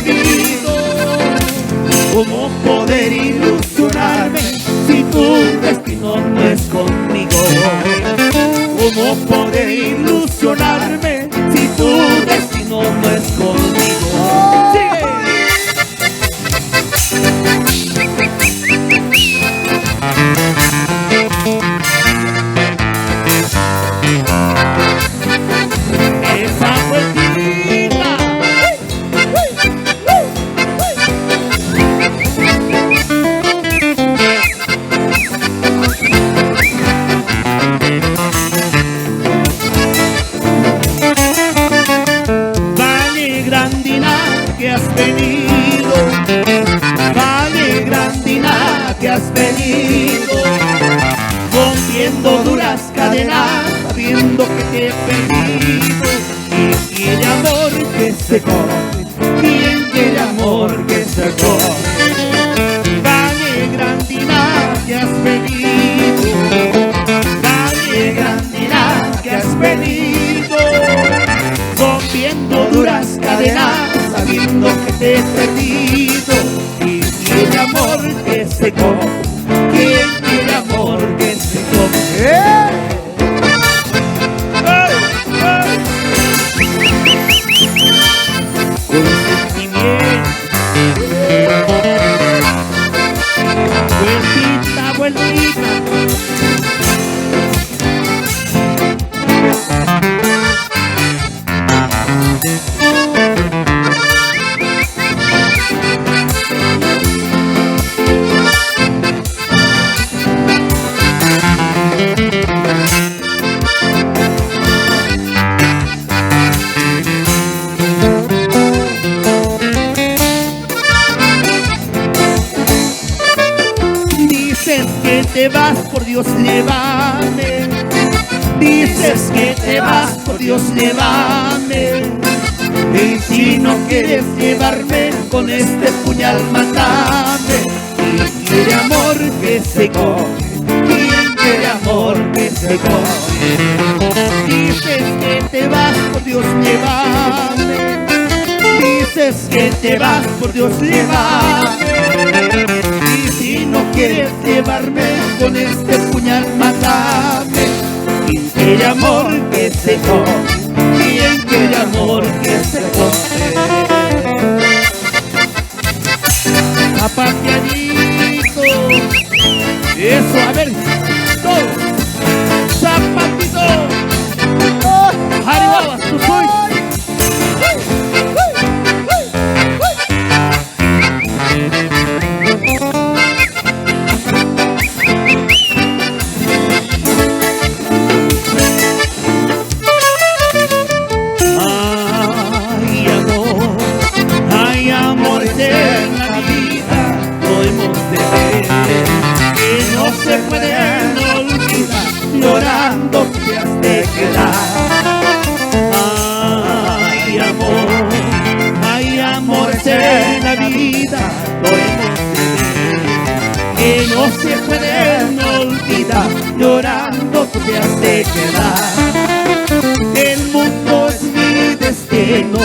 perdido. ¿Cómo poder ilusionarme si tu destino no es conmigo? ¿Cómo poder ilusionarme si tu destino no es conmigo? ¡Sigue! Esa vueltita. Vale, Grandina, que has venido. Vale, Grandina, que has venido. Rompiendo duras cadenas, sabiendo que te he perdido. ¿Quién quiere amor que se corre? ¿Quién quiere amor que se corre? Vale, Grandina, que has venido. Vale, Grandina, que has venido. Rompiendo duras cadenas, sabiendo que te he perdido. ¿Quién quiere amor que se corre? ¿Quién quiere amor que se corre? Con sentimiento. Vueltita, vueltita. Dices que te vas, por Dios, llévame. Dices que te vas, por Dios, llévame. Y si no quieres llevarme, con este puñal matame. ¿Quién quiere amor que se corre? ¿Quién quiere amor que se corre? Dices que te vas, por Dios, llévame. Dices que te vas, por Dios, llévame. Y si no quieres llevarme, con este puñal matame. ¿Quién quiere amor que se corre? ¿Quién quiere amor que se corre? Zapateadito. Eso, a ver, todo. Zapatito. Arriba, tú soy. Hay amores en la vida, no hemos de ver, que no se pueden olvidar, llorando te has de quedar. Hay amores en la vida, no hemos de ver, que no se pueden olvidar, llorando te has de quedar. El mundo es mi destino,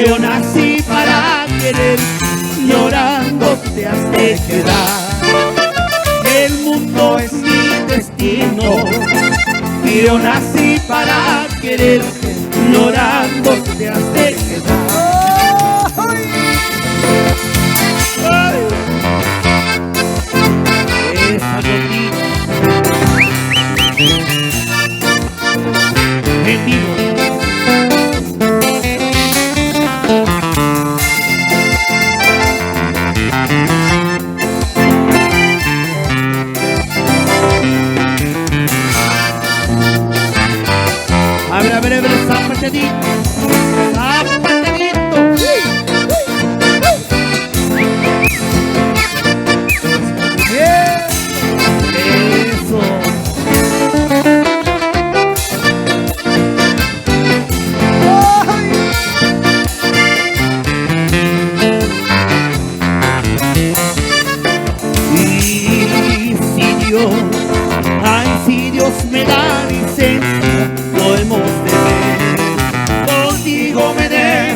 yo nací para querer, llorando te has de quedar. El mundo es mi destino, yo nací para querer, llorando te has de quedar. ¡Ay! Esa gotita en vivo. A ver, zapatadito.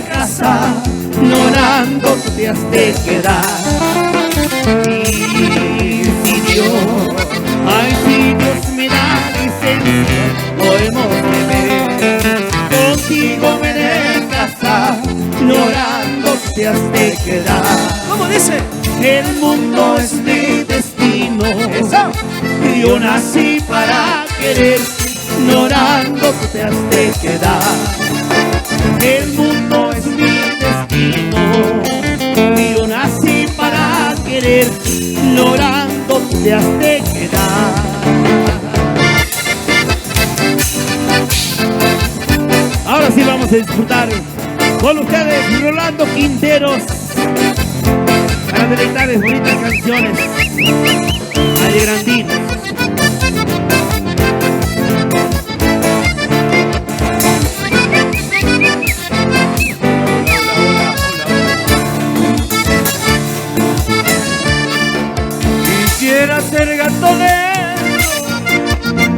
casa, llorando tú te has de quedar. Y si Dios, ay, si Dios me da licencia, podemos beber. Contigo me de casa, llorando tú te has de quedar. ¿Cómo dice? El mundo es mi destino. Eso. Y yo nací para querer, llorando tú te has de quedar. El mundo es mi destino. Y yo nací para querer, llorando tú te has de quedar. Ahora sí vamos a disfrutar con ustedes Rolando Quinteros para deleitarles bonitas canciones alegrandinas. Quisiera ser gatonero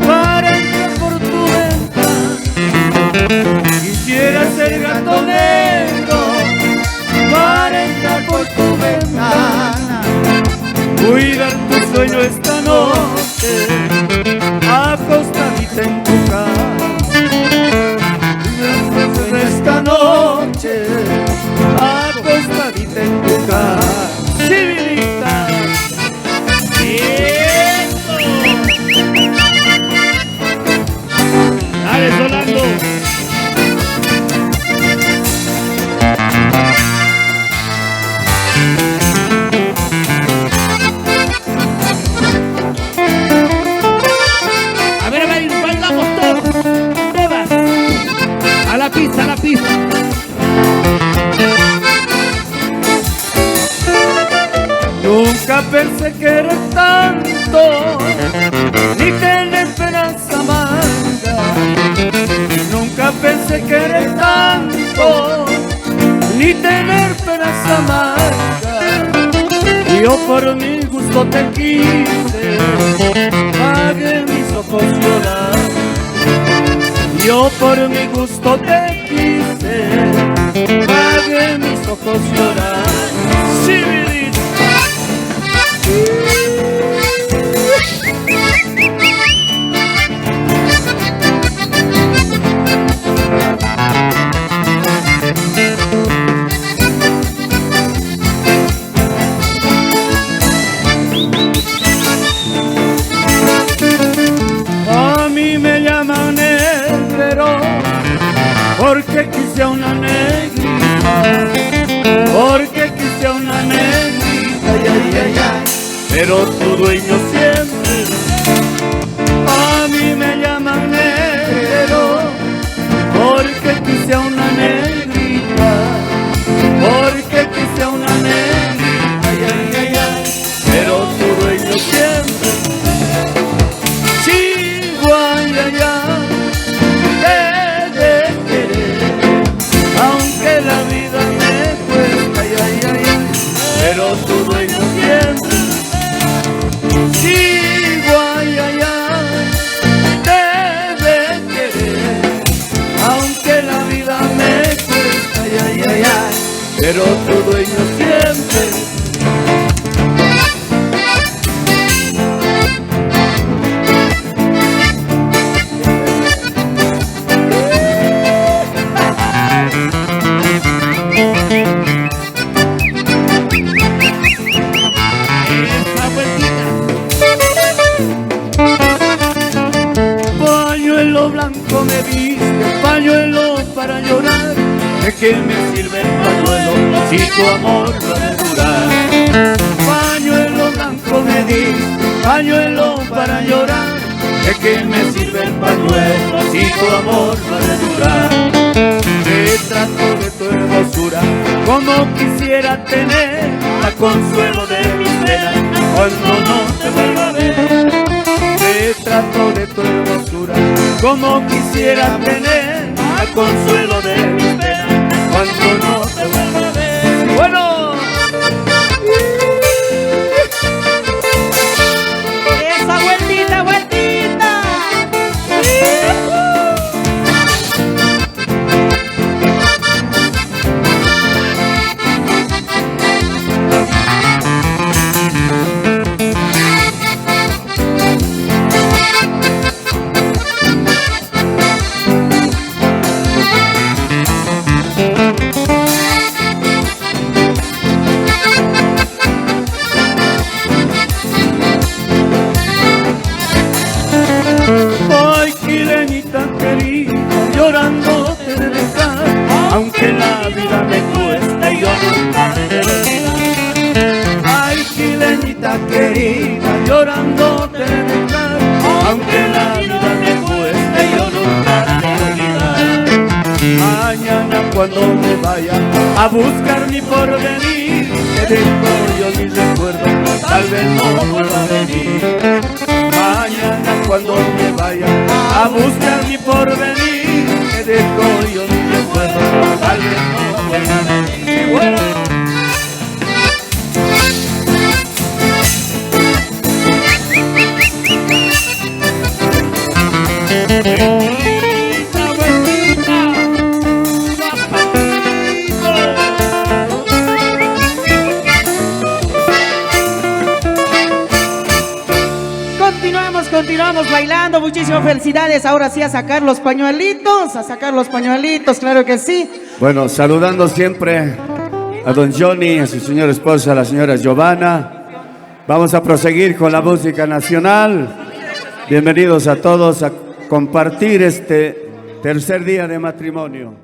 para entrar por tu ventana. Quisiera ser gatonero para entrar por tu ventana. Cuidar tu sueño esta noche, acostadita en tu cama. Esta noche, acostadita en tu cama. Civilita. ¡Eso! ¡Dale, Rolando! A ver, bailamos todos, todas. A la pista, a la pista. Nunca pensé querer tanto, ni tener penas amargas. Nunca pensé querer tanto, ni tener penas amargas. Yo por mi gusto te quise, pagué mis ojos llorar. Yo por mi gusto te quise, pagué mis ojos llorar. Civilita. A mí me llaman negrero porque quise a una negrita, porque quise a una negrita, ay, ay, ay, ay, pero tu dueño siempre. A mí me llaman negrero porque quise a una negrita, porque quise a una negrita, ay, ay, ay, ay, pero tu dueño siempre. Sigo, ay, ay, ay, te de querer, aunque la vida me cuesta, ay, ay, ay, ay, pero tu dueño siempre. Sigo, ay, ay, ay, te de querer, aunque la vida me cuesta, ay, ay, ay, ay, pero tu dueño siempre. Esa vueltita. Pañuelo blanco me viste, pañuelo para llorar. ¿De qué me sirve el pañuelo si tu amor no ha de durar? Pañuelo blanco me diste, pañuelo para llorar. ¿De qué me sirve el pañuelo si tu amor no ha de durar? Retrato de tu hermosura, como quisiera tener a consuelo de mis penas cuando no te vuelva a ver. Retrato de tu hermosura, como quisiera tener a consuelo de mis penas cuando no te vuelva a ver. Bueno. Esa vueltita, vueltita. llorando te de dejar, aunque la vida me cueste yo nunca te olvidar. Mañana cuando me vaya a buscar mi porvenir, te dejo yo mi recuerdo, tal vez no vuelva a venir. Mañana cuando me vaya a buscar mi porvenir, te dejo yo mi recuerdo, tal vez no vuelva a venir. Bueno. Continuamos bailando, muchísimas felicidades. Ahora sí a sacar los pañuelitos, claro que sí. Bueno, saludando siempre a don Johnny, a su señora esposa, a la señora Giovanna. Vamos a proseguir con la música nacional. Bienvenidos a todos a compartir este tercer día de matrimonio.